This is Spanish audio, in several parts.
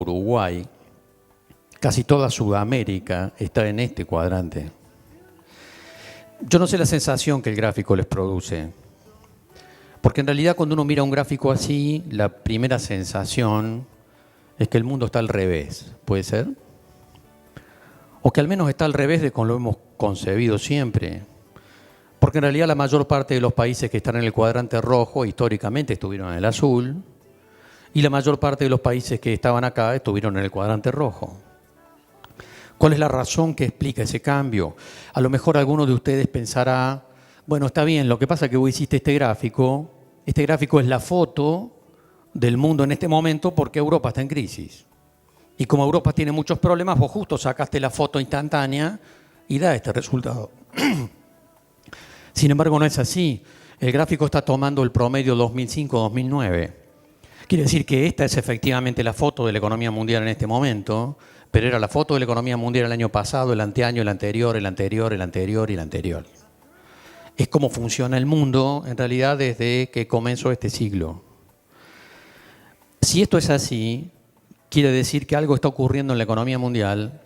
Uruguay, casi toda Sudamérica está en este cuadrante. Yo no sé la sensación que el gráfico les produce, porque en realidad cuando uno mira un gráfico así, la primera sensación es que el mundo está al revés, ¿puede ser? O que al menos está al revés de como lo hemos concebido siempre. Porque en realidad la mayor parte de los países que están en el cuadrante rojo históricamente estuvieron en el azul, y la mayor parte de los países que estaban acá estuvieron en el cuadrante rojo. ¿Cuál es la razón que explica ese cambio? A lo mejor alguno de ustedes pensará, bueno, está bien, lo que pasa es que vos hiciste este gráfico es la foto del mundo en este momento porque Europa está en crisis. Y como Europa tiene muchos problemas, vos justo sacaste la foto instantánea y da este resultado. Sin embargo, no es así. El gráfico está tomando el promedio 2005-2009. Quiere decir que esta es efectivamente la foto de la economía mundial en este momento, pero era la foto de la economía mundial el año pasado, el anteaño, el anterior, el anterior, el anterior y el anterior. Es cómo funciona el mundo, en realidad, desde que comenzó este siglo. Si esto es así, quiere decir que algo está ocurriendo en la economía mundial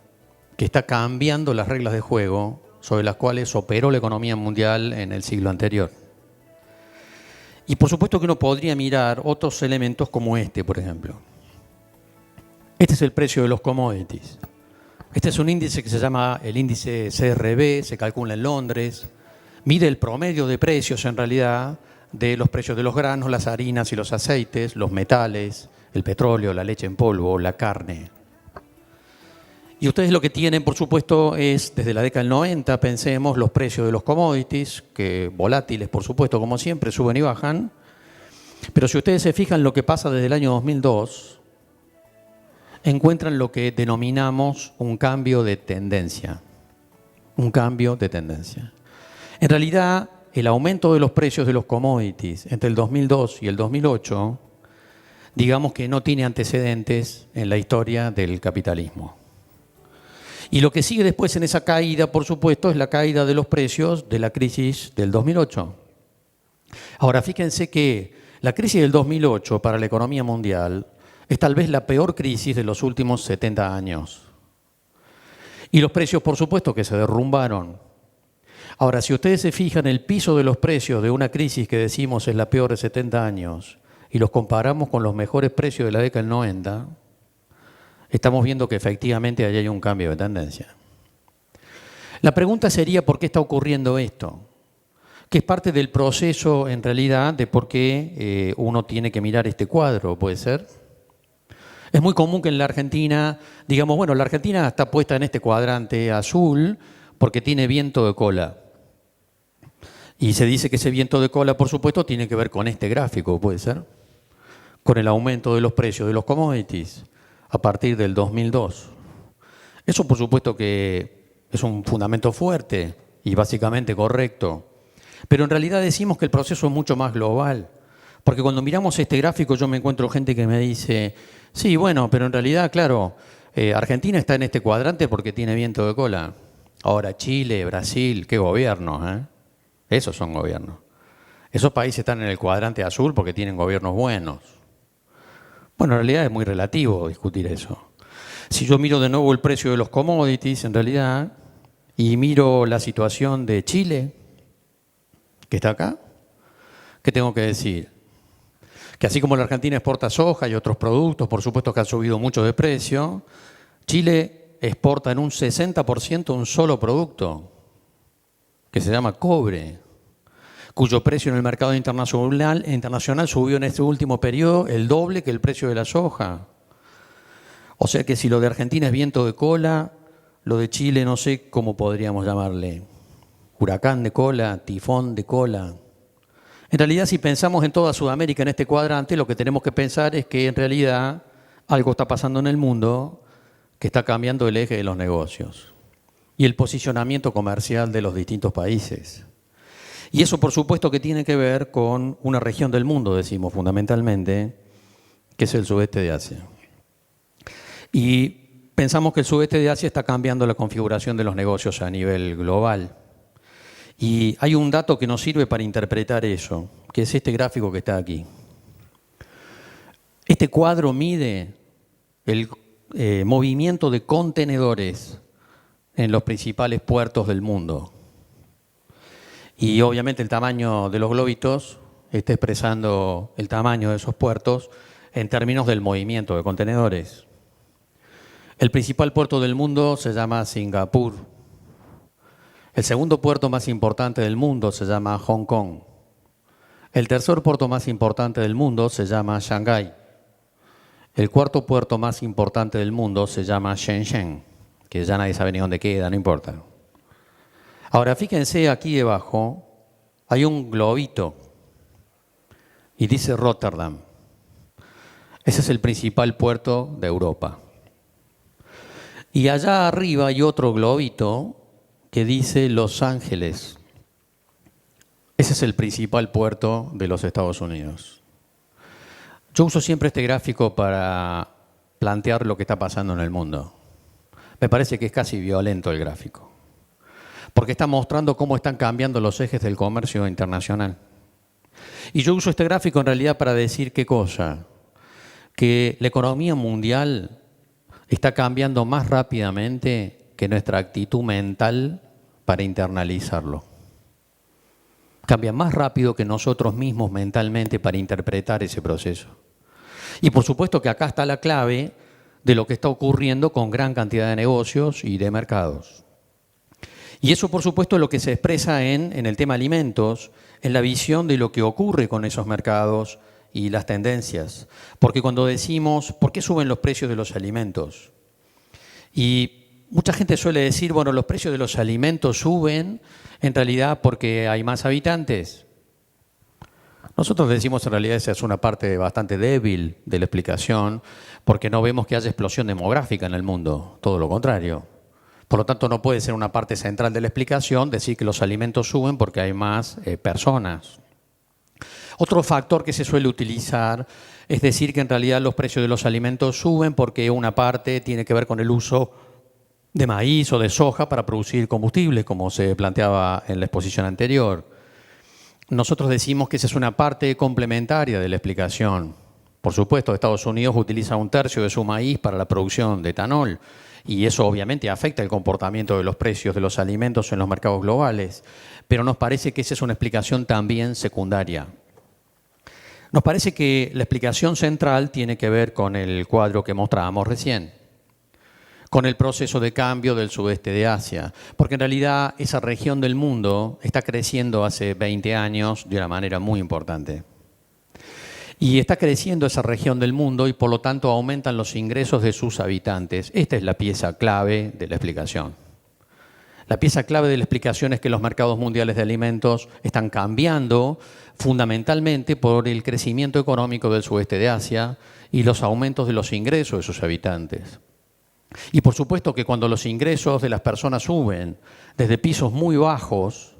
que está cambiando las reglas de juego sobre las cuales operó la economía mundial en el siglo anterior. Y por supuesto que uno podría mirar otros elementos como este, por ejemplo. Este es el precio de los commodities. Este es un índice que se llama el índice CRB, se calcula en Londres. Mide el promedio de precios, en realidad, de los precios de los granos, las harinas y los aceites, los metales, el petróleo, la leche en polvo, la carne. Y ustedes lo que tienen, por supuesto, es, desde la década del 90, pensemos, los precios de los commodities, que volátiles, por supuesto, como siempre, suben y bajan. Pero si ustedes se fijan lo que pasa desde el año 2002, encuentran lo que denominamos un cambio de tendencia. Un cambio de tendencia. En realidad, el aumento de los precios de los commodities entre el 2002 y el 2008, digamos que no tiene antecedentes en la historia del capitalismo. Y lo que sigue después en esa caída, por supuesto, es la caída de los precios de la crisis del 2008. Ahora, fíjense que la crisis del 2008 para la economía mundial es tal vez la peor crisis de los últimos 70 años. Y los precios, por supuesto, que se derrumbaron. Ahora, si ustedes se fijan el piso de los precios de una crisis que decimos es la peor de 70 años y los comparamos con los mejores precios de la década del 90, estamos viendo que efectivamente allí hay un cambio de tendencia. La pregunta sería ¿por qué está ocurriendo esto? Que es parte del proceso, en realidad, de por qué uno tiene que mirar este cuadro, ¿puede ser? Es muy común que en la Argentina, digamos, bueno, la Argentina está puesta en este cuadrante azul porque tiene viento de cola. Y se dice que ese viento de cola, por supuesto, tiene que ver con este gráfico, ¿puede ser? Con el aumento de los precios de los commodities a partir del 2002. Eso, por supuesto, que es un fundamento fuerte y básicamente correcto. Pero en realidad decimos que el proceso es mucho más global. Porque cuando miramos este gráfico yo me encuentro gente que me dice, sí, bueno, pero en realidad, claro, Argentina está en este cuadrante porque tiene viento de cola. Ahora Chile, Brasil, qué gobiernos, ¿eh? Esos son gobiernos. Esos países están en el cuadrante azul porque tienen gobiernos buenos. Bueno, en realidad es muy relativo discutir eso. Si yo miro de nuevo el precio de los commodities, en realidad, y miro la situación de Chile, que está acá, ¿qué tengo que decir? Que así como la Argentina exporta soja y otros productos, por supuesto que han subido mucho de precio, Chile exporta en un 60% un solo producto, que se llama cobre, cuyo precio en el mercado internacional subió en este último periodo el doble que el precio de la soja. O sea que si lo de Argentina es viento de cola, lo de Chile no sé cómo podríamos llamarle, huracán de cola, tifón de cola. En realidad, si pensamos en toda Sudamérica en este cuadrante, lo que tenemos que pensar es que en realidad algo está pasando en el mundo que está cambiando el eje de los negocios y el posicionamiento comercial de los distintos países. Y eso, por supuesto, que tiene que ver con una región del mundo, decimos fundamentalmente, que es el sudeste de Asia. Y pensamos que el sudeste de Asia está cambiando la configuración de los negocios a nivel global. Y hay un dato que nos sirve para interpretar eso, que es este gráfico que está aquí. Este cuadro mide el movimiento de contenedores en los principales puertos del mundo. Y obviamente el tamaño de los globitos está expresando el tamaño de esos puertos en términos del movimiento de contenedores. El principal puerto del mundo se llama Singapur. El segundo puerto más importante del mundo se llama Hong Kong. El tercer puerto más importante del mundo se llama Shanghái. El cuarto puerto más importante del mundo se llama Shenzhen, que ya nadie sabe ni dónde queda, no importa. Ahora, fíjense aquí debajo, hay un globito y dice Rotterdam. Ese es el principal puerto de Europa. Y allá arriba hay otro globito que dice Los Ángeles. Ese es el principal puerto de los Estados Unidos. Yo uso siempre este gráfico para plantear lo que está pasando en el mundo. Me parece que es casi violento el gráfico, porque está mostrando cómo están cambiando los ejes del comercio internacional. Y yo uso este gráfico en realidad para decir qué cosa, que la economía mundial está cambiando más rápidamente que nuestra actitud mental para internalizarlo. Cambia más rápido que nosotros mismos mentalmente para interpretar ese proceso. Y por supuesto que acá está la clave de lo que está ocurriendo con gran cantidad de negocios y de mercados. Y eso, por supuesto, es lo que se expresa en el tema alimentos, en la visión de lo que ocurre con esos mercados y las tendencias. Porque cuando decimos, ¿por qué suben los precios de los alimentos? Y mucha gente suele decir, bueno, los precios de los alimentos suben en realidad porque hay más habitantes. Nosotros decimos en realidad esa es una parte bastante débil de la explicación, porque no vemos que haya explosión demográfica en el mundo, todo lo contrario. Por lo tanto, no puede ser una parte central de la explicación decir que los alimentos suben porque hay más personas. Otro factor que se suele utilizar es decir que en realidad los precios de los alimentos suben porque una parte tiene que ver con el uso de maíz o de soja para producir combustible, como se planteaba en la exposición anterior. Nosotros decimos que esa es una parte complementaria de la explicación. Por supuesto, Estados Unidos utiliza 1/3 de su maíz para la producción de etanol y eso obviamente afecta el comportamiento de los precios de los alimentos en los mercados globales, pero nos parece que esa es una explicación también secundaria. Nos parece que la explicación central tiene que ver con el cuadro que mostrábamos recién, con el proceso de cambio del sudeste de Asia, porque en realidad esa región del mundo está creciendo hace 20 años de una manera muy importante. Y está creciendo esa región del mundo y por lo tanto aumentan los ingresos de sus habitantes. Esta es la pieza clave de la explicación. La pieza clave de la explicación es que los mercados mundiales de alimentos están cambiando fundamentalmente por el crecimiento económico del sudeste de Asia y los aumentos de los ingresos de sus habitantes. Y por supuesto que cuando los ingresos de las personas suben desde pisos muy bajos,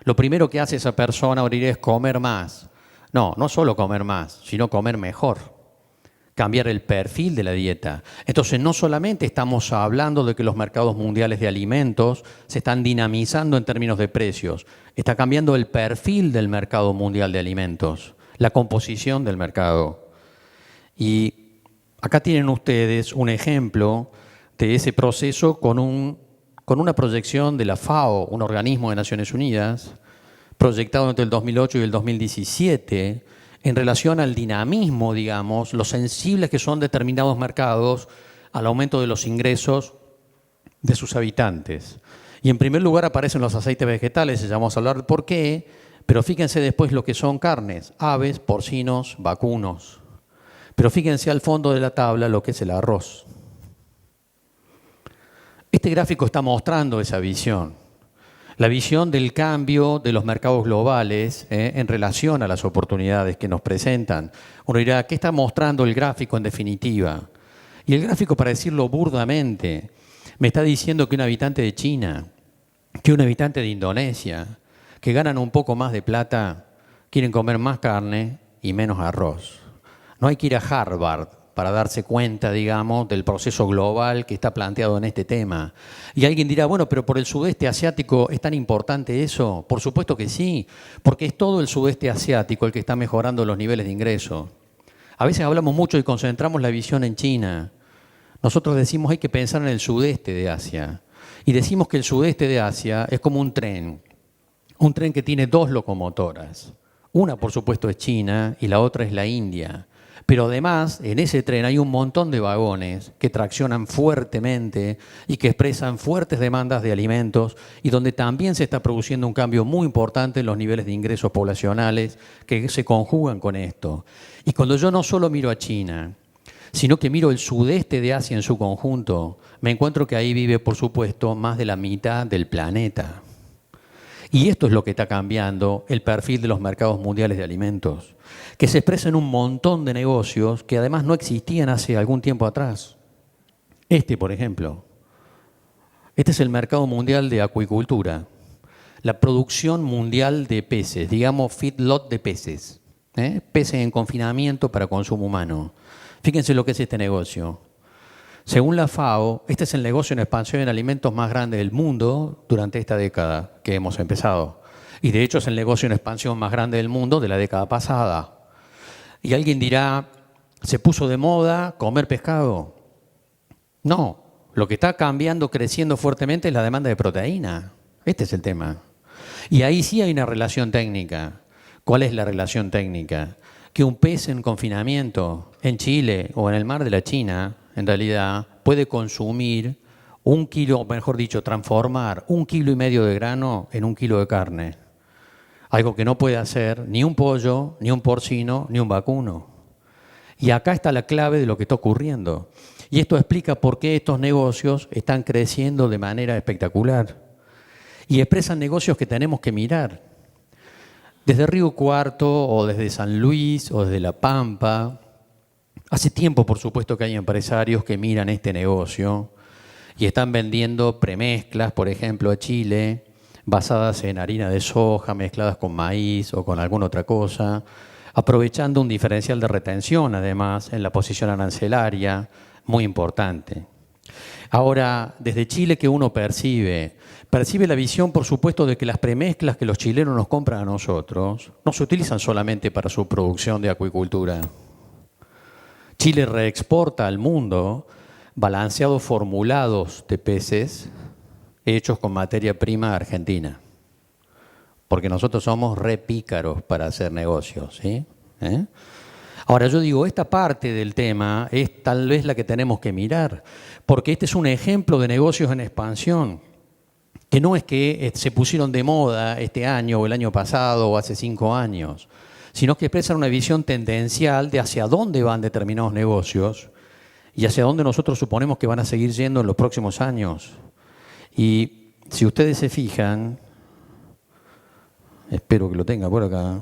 lo primero que hace esa persona es comer más. No solo comer más, sino comer mejor, cambiar el perfil de la dieta. Entonces no solamente estamos hablando de que los mercados mundiales de alimentos se están dinamizando en términos de precios, está cambiando el perfil del mercado mundial de alimentos, la composición del mercado. Y acá tienen ustedes un ejemplo de ese proceso con una proyección de la FAO, un organismo de Naciones Unidas, proyectado entre el 2008 y el 2017, en relación al dinamismo, digamos, lo sensibles que son determinados mercados al aumento de los ingresos de sus habitantes. Y en primer lugar aparecen los aceites vegetales, ya vamos a hablar de por qué, pero fíjense después lo que son carnes, aves, porcinos, vacunos. Pero fíjense al fondo de la tabla lo que es el arroz. Este gráfico está mostrando esa visión. La visión del cambio de los mercados globales en relación a las oportunidades que nos presentan. Uno dirá, ¿qué está mostrando el gráfico en definitiva? Y el gráfico, para decirlo burdamente, me está diciendo que un habitante de China, que un habitante de Indonesia, que ganan un poco más de plata, quieren comer más carne y menos arroz. No hay que ir a Harvard para darse cuenta, digamos, del proceso global que está planteado en este tema. Y alguien dirá, bueno, pero por el sudeste asiático ¿es tan importante eso? Por supuesto que sí, porque es todo el sudeste asiático el que está mejorando los niveles de ingreso. A veces hablamos mucho y concentramos la visión en China. Nosotros decimos hay que pensar en el sudeste de Asia. Y decimos que el sudeste de Asia es como un tren que tiene dos locomotoras. Una, por supuesto, es China y la otra es la India. Pero además, en ese tren hay un montón de vagones que traccionan fuertemente y que expresan fuertes demandas de alimentos y donde también se está produciendo un cambio muy importante en los niveles de ingresos poblacionales que se conjugan con esto. Y cuando yo no solo miro a China, sino que miro el sudeste de Asia en su conjunto, me encuentro que ahí vive, por supuesto, más de la mitad del planeta. Y esto es lo que está cambiando el perfil de los mercados mundiales de alimentos, que se expresa en un montón de negocios que además no existían hace algún tiempo atrás. Por ejemplo, este es el mercado mundial de acuicultura, la producción mundial de peces, digamos feedlot de peces, peces en confinamiento para consumo humano. Fíjense lo que es este negocio. Según la FAO, este es el negocio en expansión en alimentos más grande del mundo durante esta década que hemos empezado. Y de hecho es el negocio en expansión más grande del mundo de la década pasada. Y alguien dirá, ¿se puso de moda comer pescado? No, lo que está cambiando, creciendo fuertemente es la demanda de proteína. Este es el tema. Y ahí sí hay una relación técnica. ¿Cuál es la relación técnica? Que un pez en confinamiento en Chile o en el mar de la China, en realidad, puede consumir 1 kilo, mejor dicho, transformar 1,5 kilos de grano en 1 kilo de carne. Algo que no puede hacer ni un pollo, ni un porcino, ni un vacuno. Y acá está la clave de lo que está ocurriendo. Y esto explica por qué estos negocios están creciendo de manera espectacular. Y expresan negocios que tenemos que mirar. Desde Río Cuarto, o desde San Luis, o desde La Pampa. Hace tiempo, por supuesto, que hay empresarios que miran este negocio y están vendiendo premezclas, por ejemplo, a Chile, basadas en harina de soja, mezcladas con maíz o con alguna otra cosa, aprovechando un diferencial de retención, además, en la posición arancelaria, muy importante. Ahora, desde Chile, ¿qué uno percibe? Percibe la visión, por supuesto, de que las premezclas que los chilenos nos compran a nosotros no se utilizan solamente para su producción de acuicultura. Chile reexporta al mundo balanceados formulados de peces hechos con materia prima argentina. Porque nosotros somos re pícaros para hacer negocios, ¿sí? Ahora yo digo, esta parte del tema es tal vez la que tenemos que mirar, porque este es un ejemplo de negocios en expansión, que no es que se pusieron de moda este año o el año pasado o hace 5 años, sino que expresan una visión tendencial de hacia dónde van determinados negocios y hacia dónde nosotros suponemos que van a seguir yendo en los próximos años. Y si ustedes se fijan, espero que lo tenga por acá,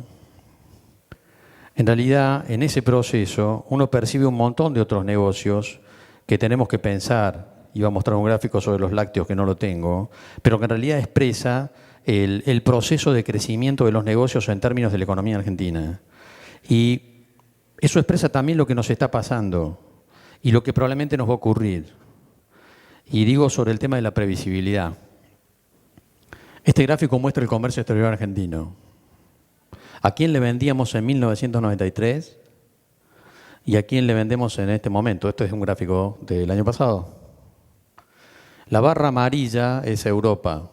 en realidad en ese proceso uno percibe un montón de otros negocios que tenemos que pensar. Iba a mostrar un gráfico sobre los lácteos que no lo tengo, pero que en realidad expresa el proceso de crecimiento de los negocios en términos de la economía argentina. Y eso expresa también lo que nos está pasando y lo que probablemente nos va a ocurrir. Y digo sobre el tema de la previsibilidad. Este gráfico muestra el comercio exterior argentino. ¿A quién le vendíamos en 1993? ¿Y a quién le vendemos en este momento? Esto es un gráfico del año pasado. La barra amarilla es Europa.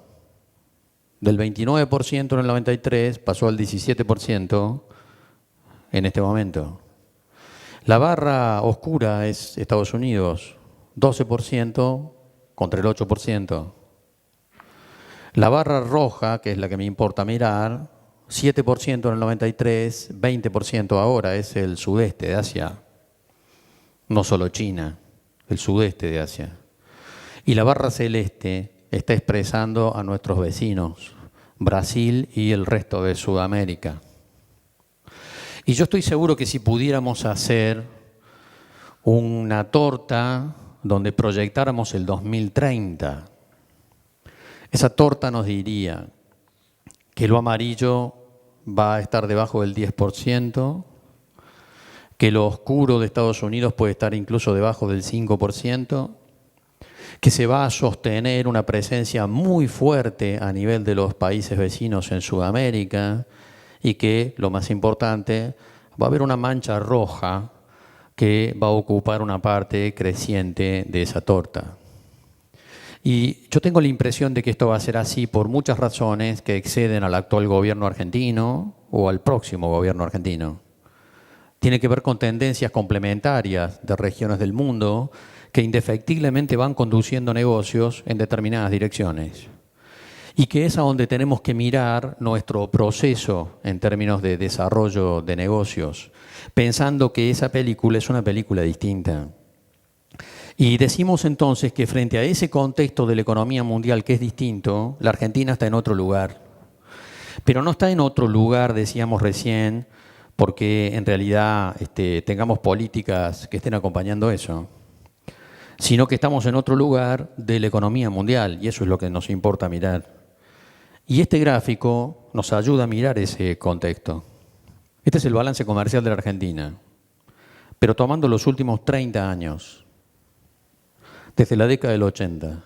Del 29% en el 93 pasó al 17% en este momento. La barra oscura es Estados Unidos, 12% contra el 8%. La barra roja, que es la que me importa mirar, 7% en el 93, 20% ahora, es el sudeste de Asia. No solo China, el sudeste de Asia. Y la barra celeste está expresando a nuestros vecinos, Brasil y el resto de Sudamérica. Y yo estoy seguro que si pudiéramos hacer una torta donde proyectáramos el 2030, esa torta nos diría que lo amarillo va a estar debajo del 10%, que lo oscuro de Estados Unidos puede estar incluso debajo del 5%, que se va a sostener una presencia muy fuerte a nivel de los países vecinos en Sudamérica y que, lo más importante, va a haber una mancha roja que va a ocupar una parte creciente de esa torta. Y yo tengo la impresión de que esto va a ser así por muchas razones que exceden al actual gobierno argentino o al próximo gobierno argentino. Tiene que ver con tendencias complementarias de regiones del mundo que indefectiblemente van conduciendo negocios en determinadas direcciones. Y que es a donde tenemos que mirar nuestro proceso en términos de desarrollo de negocios, pensando que esa película es una película distinta. Y decimos entonces que frente a ese contexto de la economía mundial que es distinto, la Argentina está en otro lugar. Pero no está en otro lugar, decíamos recién, porque en realidad tengamos políticas que estén acompañando eso, sino que estamos en otro lugar de la economía mundial, y eso es lo que nos importa mirar. Y este gráfico nos ayuda a mirar ese contexto. Este es el balance comercial de la Argentina, pero tomando los últimos 30 años, desde la década del 80.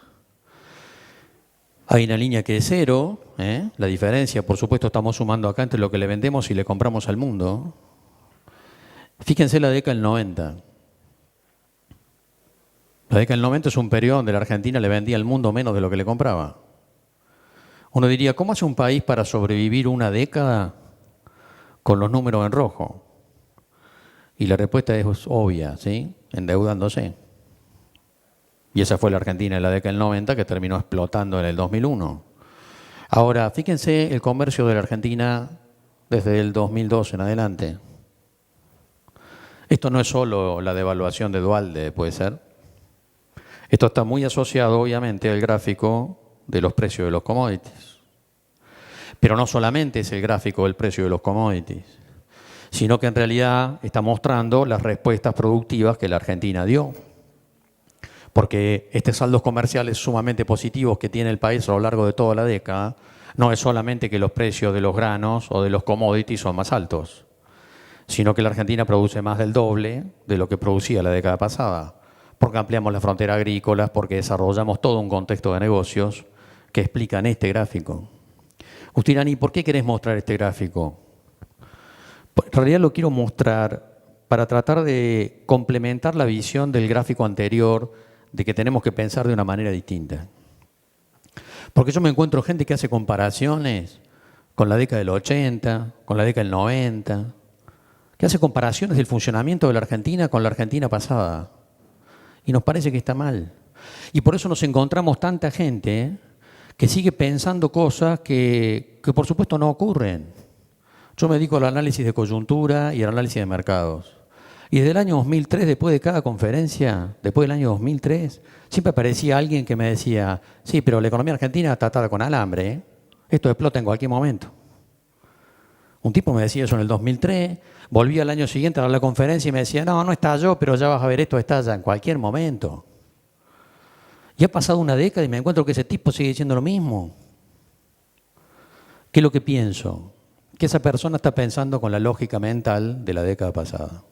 Hay una línea que es cero, la diferencia, por supuesto, estamos sumando acá entre lo que le vendemos y le compramos al mundo. Fíjense la década del 90. La década del 90 es un periodo donde la Argentina le vendía al mundo menos de lo que le compraba. Uno diría, ¿cómo hace un país para sobrevivir una década con los números en rojo? Y la respuesta es obvia, ¿sí? Endeudándose. Y esa fue la Argentina en la década del 90 que terminó explotando en el 2001. Ahora, fíjense el comercio de la Argentina desde el 2002 en adelante. Esto no es solo la devaluación de Duhalde, puede ser. Esto está muy asociado, obviamente, al gráfico de los precios de los commodities. Pero no solamente es el gráfico del precio de los commodities, sino que en realidad está mostrando las respuestas productivas que la Argentina dio. Porque saldos comerciales sumamente positivos que tiene el país a lo largo de toda la década, no es solamente que los precios de los granos o de los commodities son más altos, sino que la Argentina produce más del doble de lo que producía la década pasada, porque ampliamos la frontera agrícola, porque desarrollamos todo un contexto de negocios que explican este gráfico. Usted dirá, ¿y por qué querés mostrar este gráfico? En realidad lo quiero mostrar para tratar de complementar la visión del gráfico anterior de que tenemos que pensar de una manera distinta. Porque yo me encuentro gente que hace comparaciones con la década del 80, con la década del 90, que hace comparaciones del funcionamiento de la Argentina con la Argentina pasada. Y nos parece que está mal. Y por eso nos encontramos tanta gente que sigue pensando cosas que por supuesto no ocurren. Yo me dedico al análisis de coyuntura y al análisis de mercados. Y desde el año 2003, después de cada conferencia, después del año 2003, siempre aparecía alguien que me decía, sí, pero la economía argentina está atada con alambre, ¿eh? Esto explota en cualquier momento. Un tipo me decía eso en el 2003, volvía al año siguiente a dar la conferencia y me decía, no estalló, pero ya vas a ver, esto estalla en cualquier momento. Y ha pasado una década y me encuentro que ese tipo sigue diciendo lo mismo. ¿Qué es lo que pienso? Que esa persona está pensando con la lógica mental de la década pasada.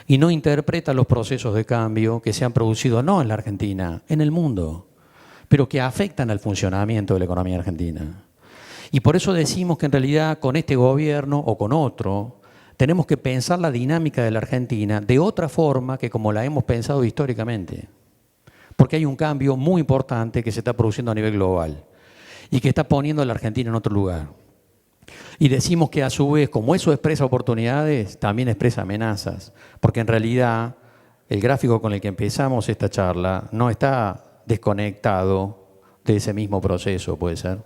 Y no interpreta los procesos de cambio que se han producido no en la Argentina, en el mundo, pero que afectan al funcionamiento de la economía argentina. Y por eso decimos que en realidad con este gobierno o con otro, tenemos que pensar la dinámica de la Argentina de otra forma que como la hemos pensado históricamente. Porque hay un cambio muy importante que se está produciendo a nivel global y que está poniendo a la Argentina en otro lugar. Y decimos que a su vez, como eso expresa oportunidades, también expresa amenazas. Porque en realidad el gráfico con el que empezamos esta charla no está desconectado de ese mismo proceso, ¿puede ser?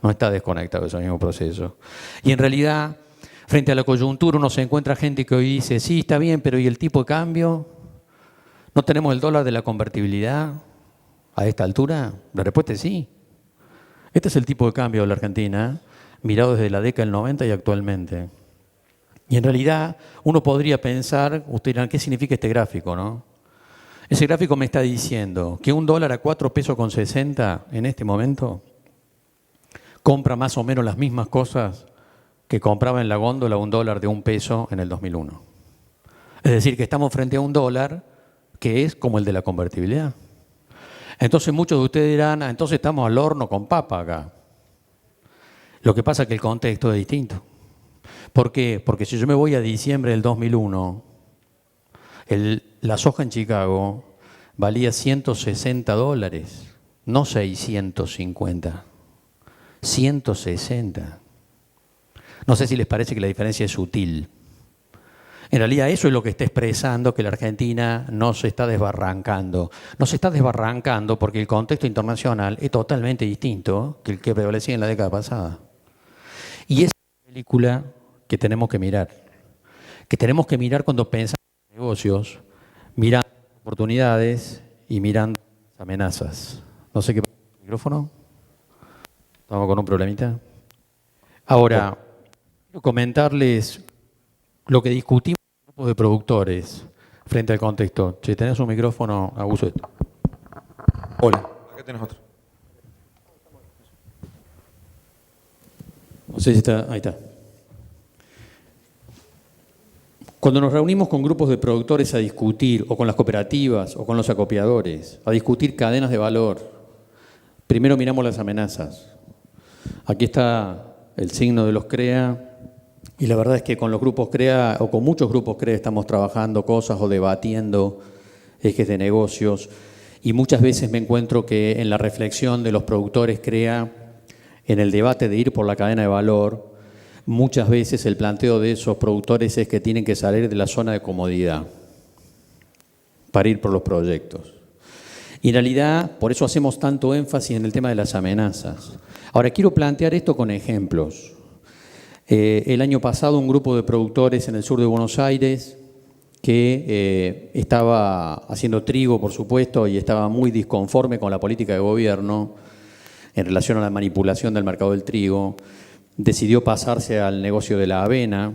No está desconectado de ese mismo proceso. Y en realidad, frente a la coyuntura, uno se encuentra gente que hoy dice, sí, está bien, pero ¿y el tipo de cambio? ¿No tenemos el dólar de la convertibilidad a esta altura? La respuesta es sí. Este es el tipo de cambio de la Argentina, mirado desde la década del 90 y actualmente. Y en realidad uno podría pensar, ustedes dirán, ¿qué significa este gráfico, no? Ese gráfico me está diciendo que un dólar a 4 pesos con 60 en este momento compra más o menos las mismas cosas que compraba en la góndola un dólar de 1 peso en el 2001. Es decir, que estamos frente a un dólar que es como el de la convertibilidad. Entonces muchos de ustedes dirán, entonces estamos al horno con papa acá. Lo que pasa es que el contexto es distinto. ¿Por qué? Porque si yo me voy a diciembre del 2001, La soja en Chicago valía $160, no 650, 160. No sé si les parece que la diferencia es sutil. En realidad eso es lo que está expresando que la Argentina no se está desbarrancando. No se está desbarrancando porque el contexto internacional es totalmente distinto que el que prevalecía en la década pasada. Y esa es la película que tenemos que mirar. Que tenemos que mirar cuando pensamos en negocios, mirando oportunidades y mirando amenazas. No sé qué pasa con el micrófono. Estamos con un problemita. Ahora, quiero comentarles lo que discutimos en grupos de productores frente al contexto. Si tenés un micrófono, abuso de esto. Hola. Acá tenés otro. No sé si está. Ahí está. Cuando nos reunimos con grupos de productores a discutir, o con las cooperativas, o con los acopiadores, a discutir cadenas de valor, primero miramos las amenazas. Aquí está el signo de los CREA, y la verdad es que con los grupos CREA, o con muchos grupos CREA, estamos trabajando cosas o debatiendo ejes de negocios, y muchas veces me encuentro que en la reflexión de los productores CREA, en el debate de ir por la cadena de valor, muchas veces el planteo de esos productores es que tienen que salir de la zona de comodidad para ir por los proyectos. Y en realidad, por eso hacemos tanto énfasis en el tema de las amenazas. Ahora, quiero plantear esto con ejemplos. El año pasado un grupo de productores en el sur de Buenos Aires que estaba haciendo trigo, por supuesto, y estaba muy disconforme con la política de gobierno en relación a la manipulación del mercado del trigo, decidió pasarse al negocio de la avena.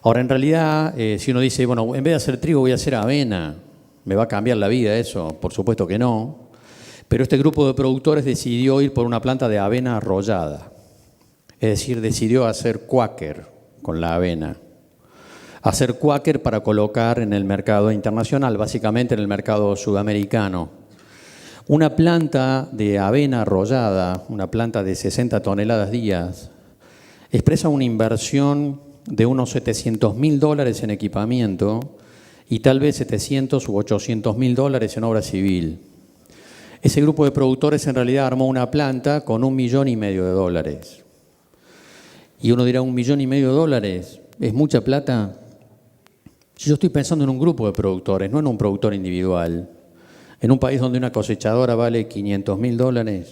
Ahora, en realidad, si uno dice, bueno, en vez de hacer trigo voy a hacer avena, ¿me va a cambiar la vida eso? Por supuesto que no. Pero este grupo de productores decidió ir por una planta de avena arrollada. Es decir, decidió hacer Quaker con la avena. Hacer Quaker para colocar en el mercado internacional, básicamente en el mercado sudamericano. Una planta de avena arrollada, una planta de 60 toneladas días, expresa una inversión de unos $700.000 en equipamiento y tal vez 700 u 800.000 en obra civil. Ese grupo de productores en realidad armó una planta con $1,5 millones. Y uno dirá, $1,5 millones, ¿es mucha plata? Yo estoy pensando en un grupo de productores, no en un productor individual. En un país donde una cosechadora vale $500.000,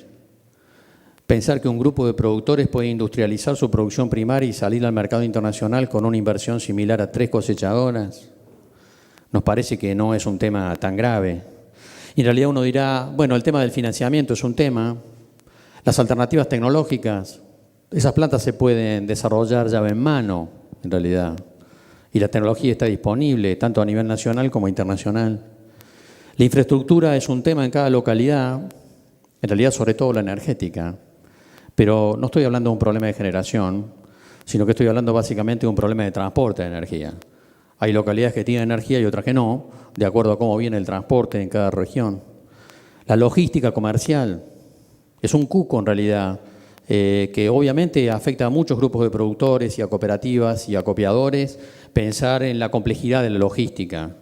pensar que un grupo de productores puede industrializar su producción primaria y salir al mercado internacional con una inversión similar a 3 cosechadoras, nos parece que no es un tema tan grave. Y en realidad uno dirá, bueno, el tema del financiamiento es un tema, las alternativas tecnológicas, esas plantas se pueden desarrollar llave en mano, en realidad, y la tecnología está disponible, tanto a nivel nacional como internacional. La infraestructura es un tema en cada localidad, en realidad sobre todo la energética, pero no estoy hablando de un problema de generación, sino que estoy hablando básicamente de un problema de transporte de energía. Hay localidades que tienen energía y otras que no, de acuerdo a cómo viene el transporte en cada región. La logística comercial es un cuco en realidad, que obviamente afecta a muchos grupos de productores y a cooperativas y a acopiadores, pensar en la complejidad de la logística.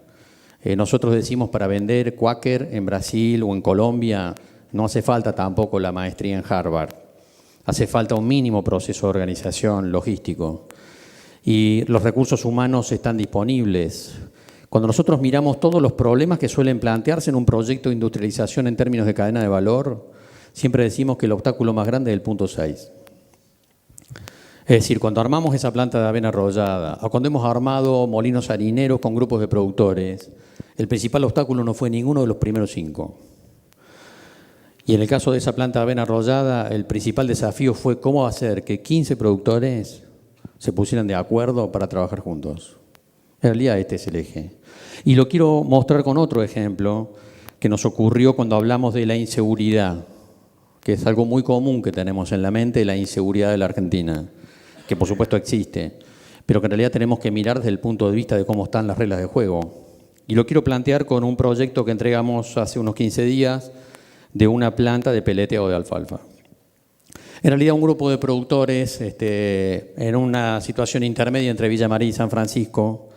Nosotros decimos para vender Quaker en Brasil o en Colombia no hace falta tampoco la maestría en Harvard. Hace falta un mínimo proceso de organización logístico. Y los recursos humanos están disponibles. Cuando nosotros miramos todos los problemas que suelen plantearse en un proyecto de industrialización en términos de cadena de valor, siempre decimos que el obstáculo más grande es el punto 6. Es decir, cuando armamos esa planta de avena arrollada o cuando hemos armado molinos harineros con grupos de productores, el principal obstáculo no fue ninguno de los primeros 5. Y en el caso de esa planta de avena arrollada, el principal desafío fue cómo hacer que 15 productores se pusieran de acuerdo para trabajar juntos. En realidad este es el eje. Y lo quiero mostrar con otro ejemplo que nos ocurrió cuando hablamos de la inseguridad, que es algo muy común que tenemos en la mente, la inseguridad de la Argentina, que por supuesto existe, pero que en realidad tenemos que mirar desde el punto de vista de cómo están las reglas de juego. Y lo quiero plantear con un proyecto que entregamos hace unos 15 días de una planta de peleteo de alfalfa. En realidad un grupo de productores en una situación intermedia entre Villa María y San Francisco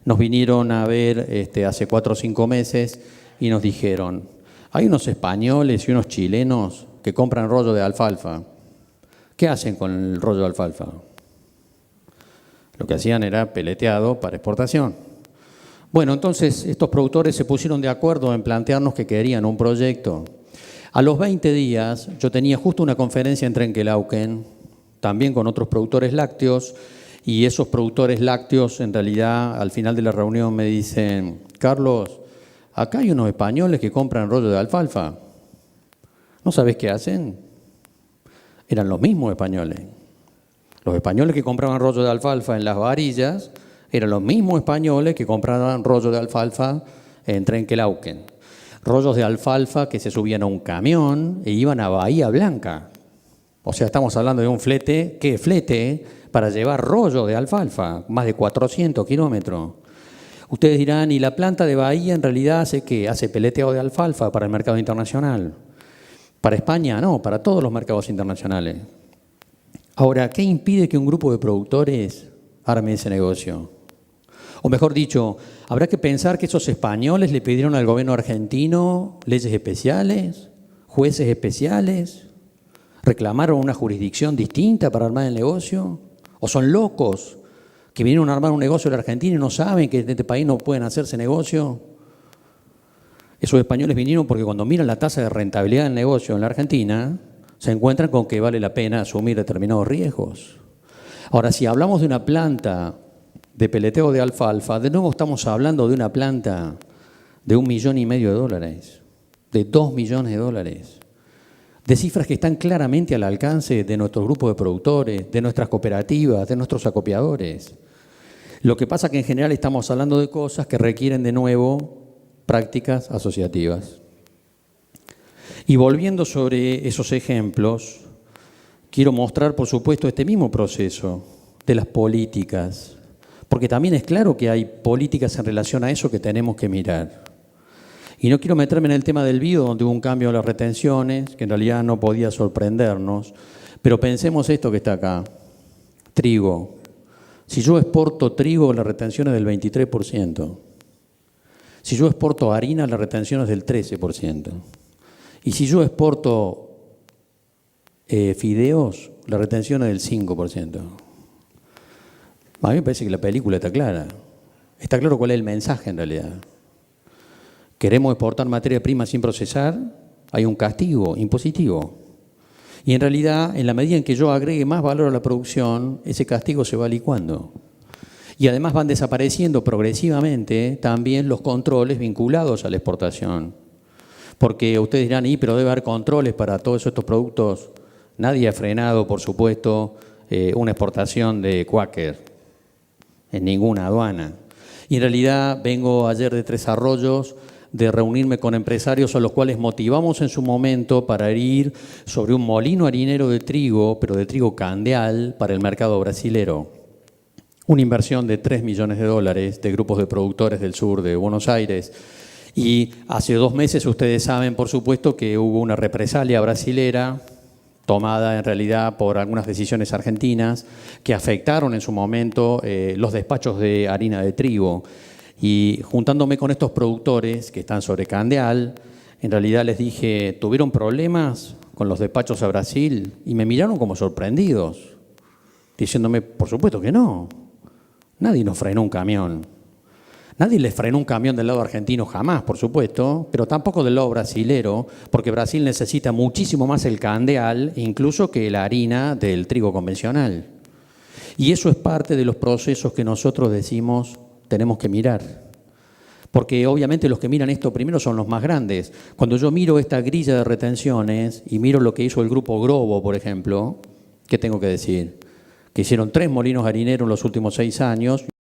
nos vinieron a ver hace 4 o 5 meses y nos dijeron, hay unos españoles y unos chilenos que compran rollo de alfalfa. ¿Qué hacen con el rollo de alfalfa? Lo que hacían era peleteado para exportación. Bueno, entonces estos productores se pusieron de acuerdo en plantearnos que querían un proyecto. A los 20 días yo tenía justo una conferencia en Trenquelauquen, también con otros productores lácteos, y esos productores lácteos en realidad al final de la reunión me dicen, Carlos, acá hay unos españoles que compran rollo de alfalfa. ¿No sabés qué hacen? Eran los mismos españoles. Los españoles que compraban rollo de alfalfa en las varillas eran los mismos españoles que compraban rollo de alfalfa en Trenquelauquen. Rollos de alfalfa que se subían a un camión e iban a Bahía Blanca. O sea, estamos hablando de un flete, ¿qué flete? Para llevar rollo de alfalfa, más de 400 kilómetros. Ustedes dirán, ¿y la planta de Bahía en realidad hace qué? Hace peleteado de alfalfa para el mercado internacional. Para España no, para todos los mercados internacionales. Ahora, ¿qué impide que un grupo de productores arme ese negocio? O mejor dicho, habrá que pensar que esos españoles le pidieron al gobierno argentino leyes especiales, jueces especiales, reclamaron una jurisdicción distinta para armar el negocio, o son locos que vinieron a armar un negocio en la Argentina y no saben que en este país no pueden hacerse negocio. Esos españoles vinieron porque cuando miran la tasa de rentabilidad del negocio en la Argentina, se encuentran con que vale la pena asumir determinados riesgos. Ahora, si hablamos de una planta de peleteo de alfalfa, de nuevo estamos hablando de una planta de $1,5 millones, de $2 millones, de cifras que están claramente al alcance de nuestro grupo de productores, de nuestras cooperativas, de nuestros acopiadores. Lo que pasa es que en general estamos hablando de cosas que requieren de nuevo prácticas asociativas. Y volviendo sobre esos ejemplos, quiero mostrar, por supuesto, este mismo proceso de las políticas, porque también es claro que hay políticas en relación a eso que tenemos que mirar. Y no quiero meterme en el tema del bio, donde hubo un cambio en las retenciones, que en realidad no podía sorprendernos, pero pensemos esto que está acá, trigo. Si yo exporto trigo, la retención es del 23%. Si yo exporto harina, la retención es del 13%. Y si yo exporto fideos, la retención es del 5%. A mí me parece que la película está clara. Está claro cuál es el mensaje en realidad. Queremos exportar materia prima sin procesar, hay un castigo impositivo. Y en realidad, en la medida en que yo agregue más valor a la producción, ese castigo se va licuando. Y además van desapareciendo progresivamente también los controles vinculados a la exportación. Porque ustedes dirán, pero debe haber controles para todos estos productos. Nadie ha frenado, por supuesto, una exportación de Quaker en ninguna aduana. Y en realidad vengo ayer de Tres Arroyos de reunirme con empresarios a los cuales motivamos en su momento para ir sobre un molino harinero de trigo, pero de trigo candeal para el mercado brasilero. Una inversión de $3 millones de grupos de productores del sur de Buenos Aires. Y hace 2 meses ustedes saben, por supuesto, que hubo una represalia brasilera tomada en realidad por algunas decisiones argentinas que afectaron en su momento los despachos de harina de trigo. Y juntándome con estos productores que están sobre candeal, en realidad les dije, ¿tuvieron problemas con los despachos a Brasil? Y me miraron como sorprendidos, diciéndome, por supuesto que no. Nadie nos frenó un camión. Nadie les frenó un camión del lado argentino jamás, por supuesto, pero tampoco del lado brasilero, porque Brasil necesita muchísimo más el candeal, incluso que la harina del trigo convencional. Y eso es parte de los procesos que nosotros decimos tenemos que mirar. Porque obviamente los que miran esto primero son los más grandes. Cuando yo miro esta grilla de retenciones y miro lo que hizo el grupo Grobo, por ejemplo, ¿qué tengo que decir? Que hicieron 3 molinos harineros en los últimos 6 años.